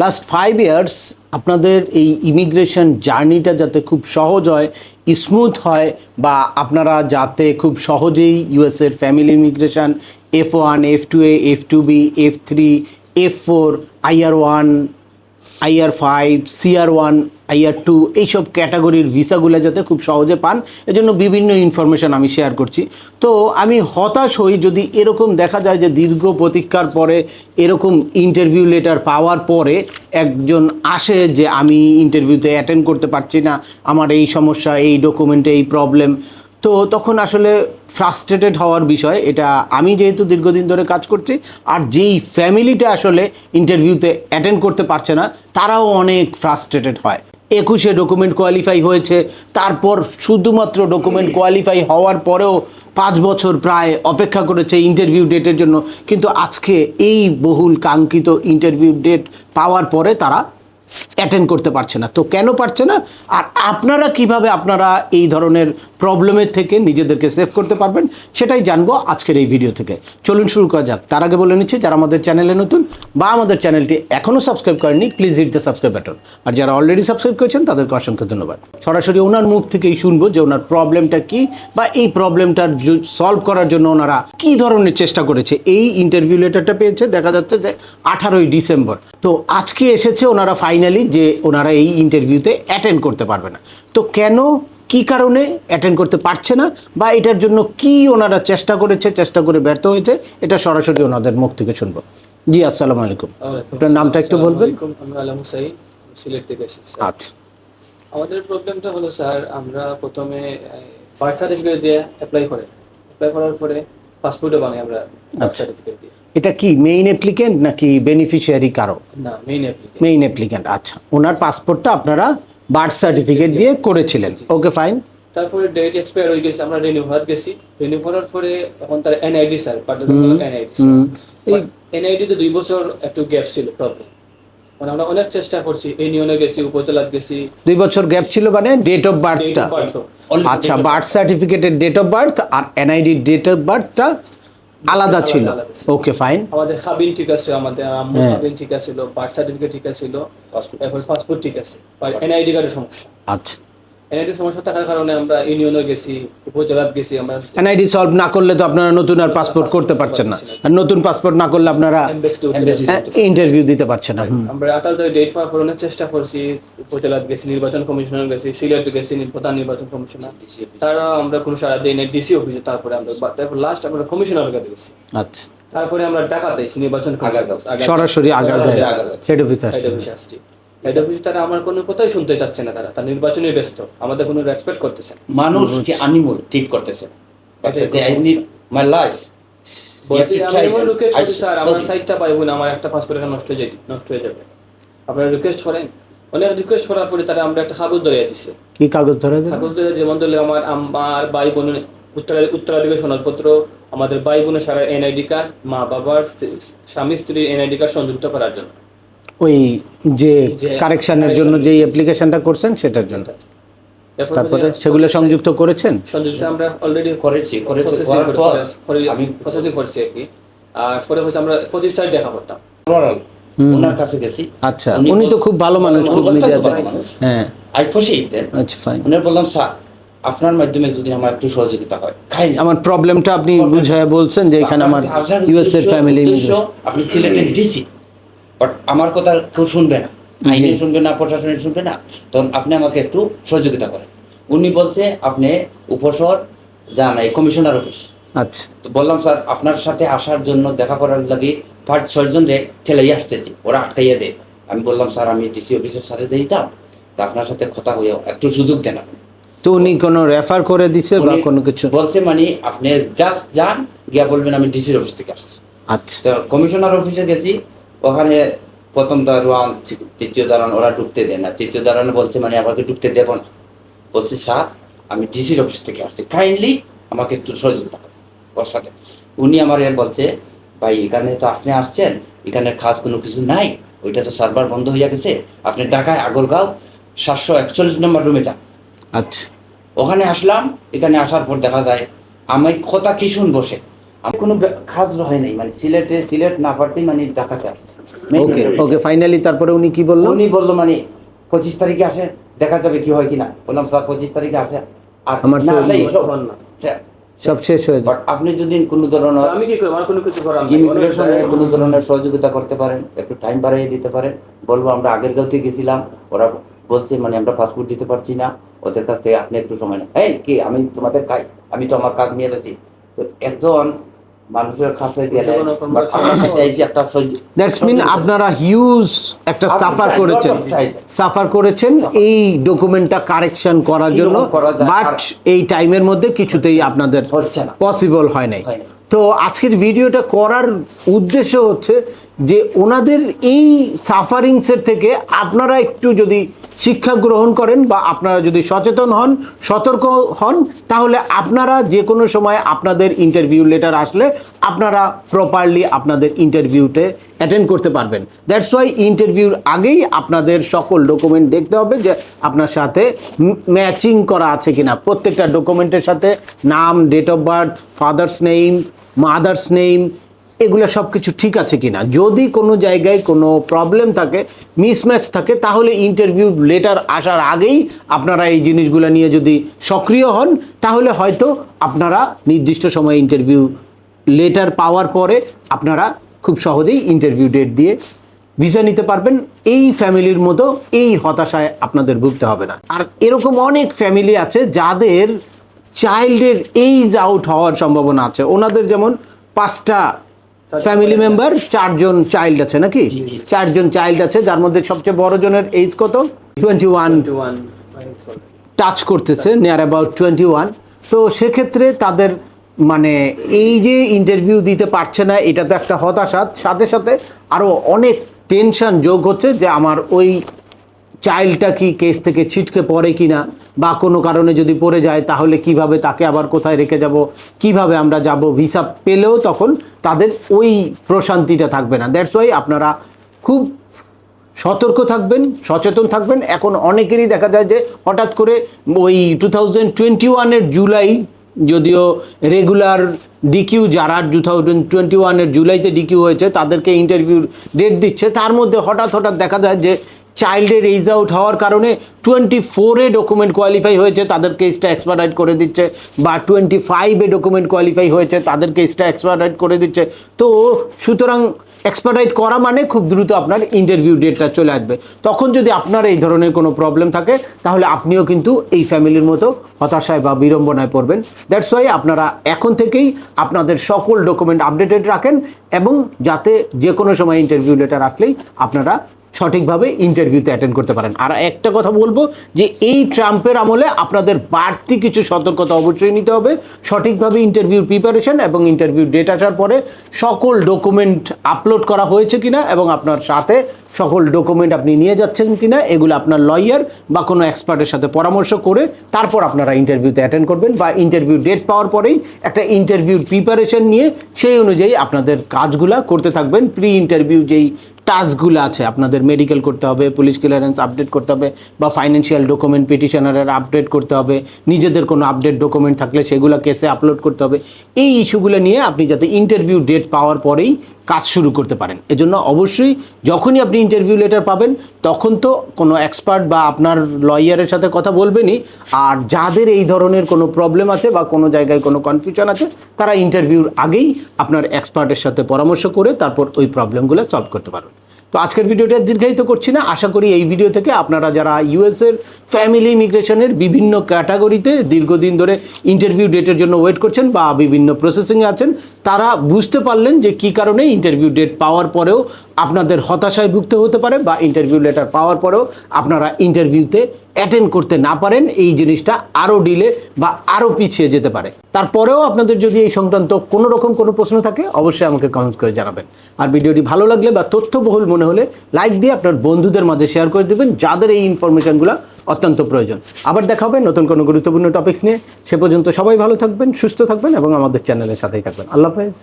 Last 5 years আপনাদের এই immigration জার্নিটা যাতে খুব সহজ হয়, স্মুথ হয়, বা আপনারা যাতে খুব সহজেই ইউএসের family immigration F1, F2A, F2B, F3, F4, IR1, IR5, CR1, IR2 এইসব ক্যাটাগরির ভিসাগুলো যাতে খুব সহজে পান, এজন্য বিভিন্ন ইনফরমেশন আমি শেয়ার করছি। তো আমি হতাশ হই যদি এরকম দেখা যায় যে দীর্ঘ প্রতীক্ষার পরে এরকম ইন্টারভিউ লেটার পাওয়ার পরে একজন আসে যে আমি ইন্টারভিউতে অ্যাটেন্ড করতে পারছি না, আমার এই সমস্যা, এই ডকুমেন্টে এই প্রবলেম। তো তখন আসলে ফ্রাস্ট্রেটেড হওয়ার বিষয়। এটা আমি যেহেতু দীর্ঘদিন ধরে কাজ করছি, আর যেই ফ্যামিলিটা আসলে ইন্টারভিউতে অ্যাটেন্ড করতে পারছে না তারাও অনেক ফ্রাস্ট্রেটেড হয়। 21-এ ডকুমেন্ট কোয়ালিফাই হয়েছে, তারপর শুধুমাত্র ডকুমেন্ট কোয়ালিফাই হওয়ার পরেও 5 বছর প্রায় অপেক্ষা করেছে ইন্টারভিউ ডেটের জন্য, কিন্তু আজকে এই বহুল কাঙ্ক্ষিত ইন্টারভিউ ডেট পাওয়ার পরে তারা অ্যাটেন্ড করতে পারছে না। তো কেন পারছে না, আর আপনারা কিভাবে আপনারা এই ধরনের প্রবলেমের থেকে নিজেদেরকে সেভ করতে পারবেন সেটাই জানবো আজকের এই ভিডিও থেকে। চলুন শুরু করা যাক। তার আগে বলে নিচ্ছি, যারা আমাদের চ্যানেলে নতুন বা আমাদের চ্যানেলটি এখনও সাবস্ক্রাইব করেননি, please hit the subscribe button. আর যারা অলরেডি সাবস্ক্রাইব করেছেন তাদেরকে অসংখ্য ধন্যবাদ। সরাসরি ওনার মুখ থেকেই শুনবো যে ওনার প্রবলেমটা কি, বা এই প্রবলেমটার সলভ করার জন্য ওনারা কী ধরনের চেষ্টা করেছে। এই ইন্টারভিউ লেটারটা পেয়েছে দেখা যাচ্ছে যে 18ই ডিসেম্বর, তো আজকে এসেছে ওনারা ফাইনালি যে ওনারা এই ইন্টারভিউতে অ্যাটেন্ড করতে পারবে না। তো কেন, কি কারণে অ্যাটেন্ড করতে পারছে না, বা এটার জন্য কি ওনারা চেষ্টা করেছে, চেষ্টা করে ব্যর্থ হয়েছে, এটা সরাসরি ওনাদের মুখ থেকে শুনবো। জি, আসসালামু আলাইকুম। আপনার নামটা একটু বলবেন? আমরা আলম হুসাইন, সিলেট থেকে এসেছি। আচ্ছা, আমাদের প্রবলেমটা হলো স্যার, আমরা প্রথমে বার্থ সার্টিফিকেট দিয়ে অ্যাপ্লাই করার পরে পাসপোর্টও বানাই আমরা বার্থ সার্টিফিকেট দিয়ে। এটা কি মেইন অ্যাপ্লিকেন্ট নাকি বেনিফিশিয়ারি কারো? না, মেইন অ্যাপ্লিকেন্ট। Main applicant. আচ্ছা, ওনার পাসপোর্টটা আপনারা বার্থ সার্টিফিকেট দিয়ে করেছিলেন, ওকে ফাইন। তারপরে ডেট এক্সপায়ার হয়ে গেছে, আমরা রিনিউ করার পরে এখন তার এনআইডি স্যার এনআইডি তো 2 বছর একটু গ্যাপ ছিল প্রবলেম, মানে আমরা অনেক চেষ্টা করছি, ইউনিয়নে গেছি, উপজেলাত গেছি। 2 বছর গ্যাপ ছিল মানে ডেট অফ বার্থটা? আচ্ছা, বার্থ সার্টিফিকেটের ডেট অফ বার্থ আর এনআইডি ডেট অফ বার্থটা আলাদা ছিল, ওকে ফাইন। আমাদের খাবিন ঠিক আছে, আমাদের আম্মুর খাবিন ঠিক আছে, বার্থ সার্টিফিকেট ঠিক আছে, এরপর পাসপোর্ট ঠিক আছে, আর এনআইডি কার্ডের সমস্যা। আচ্ছা, এনআইডি সমস্যা থাকার কারণে আমরা ইউনিয়নে গেছি, উপজেলাত গেছি। আমরা এনআইডি সলভ না করলে তো আপনারা নতুন আর পাসপোর্ট করতে পারছেন না, আর নতুন পাসপোর্ট না করলে আপনারা ইন্টারভিউ দিতে পারছেন না। আমরা 28 তারিখ ডেট পাওয়ার পর অনেক চেষ্টা করছি, উপজেলাত গেছি, নির্বাচন কমিশনার গেছি, সিলেট গেছি, প্রধান নির্বাচন কমিশনার, তারা আমরা কোনো সাড়া দিই না, ডিসি অফিসে। তারপরে লাস্ট আমরা কমিশনার কাছে গেছি। আচ্ছা, তারপরে আমরা ঢাকাতে নির্বাচন সরাসরি হেড অফিস আসছি। হেড অফিস তারা আমার কোনো কথাই শুনতে চাচ্ছে না, তারা নির্বাচনে ব্যস্ত, আমাদের কোনো রেসপেক্ট করতেছে না। মানুষকে অ্যানিমাল ট্রিট করতেছে। I need my life. Sir আমার সাইটটা পাইবো না, আমার একটা পাসপোর্ট নষ্ট হয়ে যাবে, আপনারা রিকোয়েস্ট করেন। অনেক রিকোয়েস্ট করার পরে তারা আমরা একটা কাগজ ধরে দিচ্ছে। কি কাগজ ধরে? যেমন ধরলে আমার ভাই বোনের উত্তরাধিকার সনদপত্র, আমাদের ভাই বোনের সারা এনআইডি কার্ড, মা বাবার, স্বামী স্ত্রীর এনআইডি কার্ড সংযুক্ত করার জন্য, ওই যে কারেকশনের জন্য যে অ্যাপ্লিকেশনটা করছেন সেটার জন্য। তারপরে সেগুলো সংযুক্ত করেছেন? সংযুক্ত আমরা অলরেডি করেছি, আমি প্রসেসিং করছি আর কি। আর পরে হচ্ছে আমরা 25 তারিখ দেখা করতাম ওনার কাছে গেছি। আচ্ছা, উনি তো খুব ভালো মানুষ, খুব মিজাজে। হ্যাঁ, আই প্রসিড দেন। আচ্ছা, ফাইন। উনি বললাম, স্যার আপনার মাধ্যমে যদি আমার একটু সহযোগিতা হয়, আমার প্রবলেমটা আপনি বুঝায় বলছেন যে এখানে আমার ইউএস এর ফ্যামিলি, আপনি সিলেটের ডিসি, বাট আমার কথা কেউ শুনবে না, আইনে শুনবে না, প্রশাসনে শুনবে না, তখন আপনি আমাকে একটু সহযোগিতা করেন। উনি বলছে আপনি উপশহর যান, এই কমিশনার অফিস। আচ্ছা, তো বললাম, স্যার আপনার সাথে আসার জন্য, দেখা করার লাগে 5-6 জন ঠেলাই আসতেছি, ওরা আটকাইয়া দেয়। আমি বললাম, স্যার আমি ডিসি অফিসের সাথে যাইতাম, তা আপনার সাথে কথা হইয়া একটু সুযোগ দেন আপনি। তো উনি কোনো রেফার করে দিছে বা কোনো কিছু বলছে? মানে আপনি জাস্ট যান, গিয়া বলবেন আমি ডিসির অফিস থেকে আসছি। আচ্ছা, তো কমিশনার অফিসে গেছি, ওখানে প্রথম দারোয়ান, তৃতীয় দারোয়ান, ওরা ঢুকতে দেয় না। তৃতীয় দারোয়ানে বলছে মানে আমাকে ঢুকতে দেব না। বলছে, স্যার আমি ডিসির অফিস থেকে আসছি, কাইন্ডলি আমাকে একটু সহযোগিতা করেন ওর সাথে। উনি আমার বলছে, ভাই এখানে তো আপনি আসছেন, এখানে খাস কোনো কিছু নাই, ওইটা তো সার্ভার বন্ধ হইয়া গেছে, আপনি ঢাকায় আগরগাঁও 741 নম্বর রুমে যান। আচ্ছা, ওখানে আসলাম। এখানে আসার পর দেখা যায় আমি কথা কি শুন বসে, আমি কোনো কাজ হয় নাই, মানে সিলেট না পারতেই মানে ঢাকাতে আসছে। ওকে ওকে, ফাইনালি তারপরে উনি কি বললো? উনি বললো মানে 25 তারিখে আসে, দেখা যাবে কি হয় কিনা। বললাম স্যার 25 তারিখে আসে, আর আমার না তো আসলে সব শেষ হয়ে যায়। বাট আপনি যদি কোনো ধরনের আমি কি করবো, আমার কোনো কিছু করার নাই। ইমিগ্রেশনে কোনো ধরনের সহযোগিতা করতে পারেন, একটু টাইম বাড়িয়ে দিতে পারেন, বলবো আমরা আগের গাঁওতে গেছিলাম, ওরা বলছে মানে আমরা পাসপোর্ট দিতে পারছি না, ওদের কাছ থেকে আপনি একটু সময় নেন। এই কি আমি তোমাদের আমি তো আমার কাজ নিয়ে গেছি। তো একজন মানুষের কাছে গেলে একটা দ্যাটস মিন আপনারা হিউজ একটা সাফার করেছেন এই ডকুমেন্টটা কারেকশন করার জন্য, বাট এই টাইমের মধ্যে কিছুতেই আপনাদের পসিবল হয় নাই। তো আজকের ভিডিওটা করার উদ্দেশ্য হচ্ছে যে ওনাদের এই সাফারিংসের থেকে আপনারা একটু যদি শিক্ষা গ্রহণ করেন বা আপনারা যদি সচেতন হন, সতর্ক হন, তাহলে আপনারা যে কোনো সময় আপনাদের ইন্টারভিউ লেটার আসলে আপনারা প্রপারলি আপনাদের ইন্টারভিউতে অ্যাটেন্ড করতে পারবেন। দ্যাটস ওয়াই ইন্টারভিউর আগেই আপনাদের সকল ডকুমেন্ট দেখতে হবে যে আপনার সাথে ম্যাচিং করা আছে কিনা। প্রত্যেকটা ডকুমেন্টের সাথে নাম, date of birth, father's name, mother's name, এগুলো সব কিছু ঠিক আছে কিনা। যদি কোনো জায়গায় কোনো প্রবলেম থাকে, মিসম্যাচ থাকে, তাহলে ইন্টারভিউ লেটার আসার আগেই আপনারা এই জিনিসগুলো নিয়ে যদি সক্রিয় হন, তাহলে হয়তো আপনারা নির্দিষ্ট সময়ে ইন্টারভিউ লেটার পাওয়ার পরে আপনারা খুব সহজেই ইন্টারভিউ ডেট দিয়ে ভিসা নিতে পারবেন। এই ফ্যামিলির মতো এই হতাশায় আপনাদের ভুগতে হবে না। আর এরকম অনেক ফ্যামিলি আছে যাদের চাইল্ডের এইজ আউট হওয়ার সম্ভাবনা আছে। ওনাদের যেমন 5টা ফ্যামিলি মেম্বার, 4 জন চাইল্ড আছে নাকি? 4 জন চাইল্ড আছে, যার মধ্যে সবচেয়ে বড় জনের এইজ কত? 21 টাচ করতেছে, নিয়ার অ্যাবাউট 21। তো সেক্ষেত্রে তাদের মানে এই যে ইন্টারভিউ দিতে পারছে না, এটা তো একটা হতাশা, সাথে সাথে আরও অনেক টেনশন যোগ হচ্ছে যে আমার ওই চাইল্ডটা কি কেস থেকে ছিটকে পড়ে কিনা, বা কোনো কারণে যদি পড়ে যায় তাহলে কিভাবে তাকে আবার কোথায় রেখে যাব, কিভাবে আমরা যাব। ভিসা পেলেও তখন তাদের ওই প্রশান্তিটা থাকবে না। দ্যাটস ওয়াই আপনারা খুব সতর্ক থাকবেন, সচেতন থাকবেন। এখন অনেকেরই দেখা যায় যে হঠাৎ করে ওই 2021-এর জুলাই, যদিও রেগুলার ডিকিউ যারা 2021-এর জুলাইতে ডিকিউ হয়েছে তাদেরকে ইন্টারভিউর ডেট দিচ্ছে, তার মধ্যে হঠাৎ দেখা যায় যে চাইল্ডের এইজ আউট হওয়ার কারণে 24-এ ডকুমেন্ট কোয়ালিফাই হয়েছে, তাদের কেসটা এক্সপার্টাইড করে দিচ্ছে, বা 25-এ ডকুমেন্ট কোয়ালিফাই হয়েছে, তাদের কেসটা এক্সপার্টাইড করে দিচ্ছে। তো সুতরাং এক্সপার্টাইড করা মানে খুব দ্রুত আপনার ইন্টারভিউ ডেটটা চলে আসবে। তখন যদি আপনার এই ধরনের কোনো প্রবলেম থাকে, তাহলে আপনিও কিন্তু এই ফ্যামিলির মতো হতাশায় বা বিড়ম্বনায় পড়বেন। দ্যাটস ওয়াই আপনারা এখন থেকেই আপনাদের সকল ডকুমেন্ট আপডেটেড রাখেন, এবং যাতে যে কোনো সময় ইন্টারভিউ লেটার আসলেই আপনারা সঠিকভাবে ইন্টারভিউতে অ্যাটেন্ড করতে পারেন। আর একটা কথা বলবো যে এই ট্রাম্পের আমলে আপনাদের বাড়তি কিছু সতর্কতা অবশ্যই নিতে হবে। সঠিকভাবে ইন্টারভিউ প্রিপারেশন এবং ইন্টারভিউ ডেট আসার পরে সকল ডকুমেন্ট আপলোড করা হয়েছে কিনা, এবং আপনার সাথে সকল ডকুমেন্ট আপনি নিয়ে যাচ্ছেন কিনা, এগুলো আপনার লয়ার বা কোনো এক্সপার্টের সাথে পরামর্শ করে তারপর আপনারা ইন্টারভিউতে অ্যাটেন্ড করবেন, বা ইন্টারভিউ ডেট পাওয়ার পরেই একটা ইন্টারভিউর প্রিপারেশন নিয়ে সেই অনুযায়ী আপনাদের কাজগুলা করতে থাকবেন। প্রি ইন্টারভিউ যেই টাস্কগুলো আছে, আপনাদের মেডিকেল করতে হবে, পুলিশ ক্লিয়ারেন্স আপডেট করতে হবে, বা ফাইন্যান্সিয়াল ডকুমেন্ট পিটিশনারের আপডেট করতে হবে, নিজেদের কোনো আপডেট ডকুমেন্ট থাকলে সেগুলো কেসে আপলোড করতে হবে। এই ইস্যুগুলো নিয়ে আপনি যাতে ইন্টারভিউ ডেট পাওয়ার পরেই কাজ শুরু করতে পারেন। এজন্য অবশ্যই যখনই আপনি ইন্টারভিউ লেটার পাবেন তখন তো কোনো এক্সপার্ট বা আপনার লয়ারের সাথে কথা বলবেনই। আর যাদের এই ধরনের কোনো প্রবলেম আছে বা কোনো জায়গায় কোনো কনফিউশন আছে, তারা ইন্টারভিউর আগেই আপনার এক্সপার্টের সাথে পরামর্শ করে তারপর ওই প্রবলেমগুলো সলভ করতে পারবেন। তো আজকের ভিডিওটা দীর্ঘায়িত করছি না। আশা করি এই ভিডিও থেকে আপনারা যারা ইউএসের ফ্যামিলি ইমিগ্রেশনের বিভিন্ন ক্যাটাগরিতে দীর্ঘদিন ধরে ইন্টারভিউ ডেটের জন্য ওয়েট করছেন বা বিভিন্ন প্রসেসিংয়ে আছেন, তারা বুঝতে পারলেন যে কী কারণে ইন্টারভিউ ডেট পাওয়ার পরেও আপনাদের হতাশায় ভুগতে হতে পারে, বা ইন্টারভিউ লেটার পাওয়ার পরেও আপনারা ইন্টারভিউতে অ্যাটেন্ড করতে না পারেন। এই জিনিসটা আরও ডিলে বা আরও পিছিয়ে যেতে পারে। তারপরেও আপনাদের যদি এই সংক্রান্ত কোনো রকম কোনো প্রশ্ন থাকে, অবশ্যই আমাকে কমেন্টস করে জানাবেন। আর ভিডিওটি ভালো লাগলে বা তথ্যবহুল মনে হলে লাইক দিয়ে আপনার বন্ধুদের মাঝে শেয়ার করে দেবেন, যাদের এই ইনফরমেশনগুলো অত্যন্ত প্রয়োজন। আবার দেখা হবে নতুন কোনো গুরুত্বপূর্ণ টপিকস নিয়ে। সে পর্যন্ত সবাই ভালো থাকবেন, সুস্থ থাকবেন এবং আমাদের চ্যানেলের সাথেই থাকবেন। আল্লাহ হাফেজ।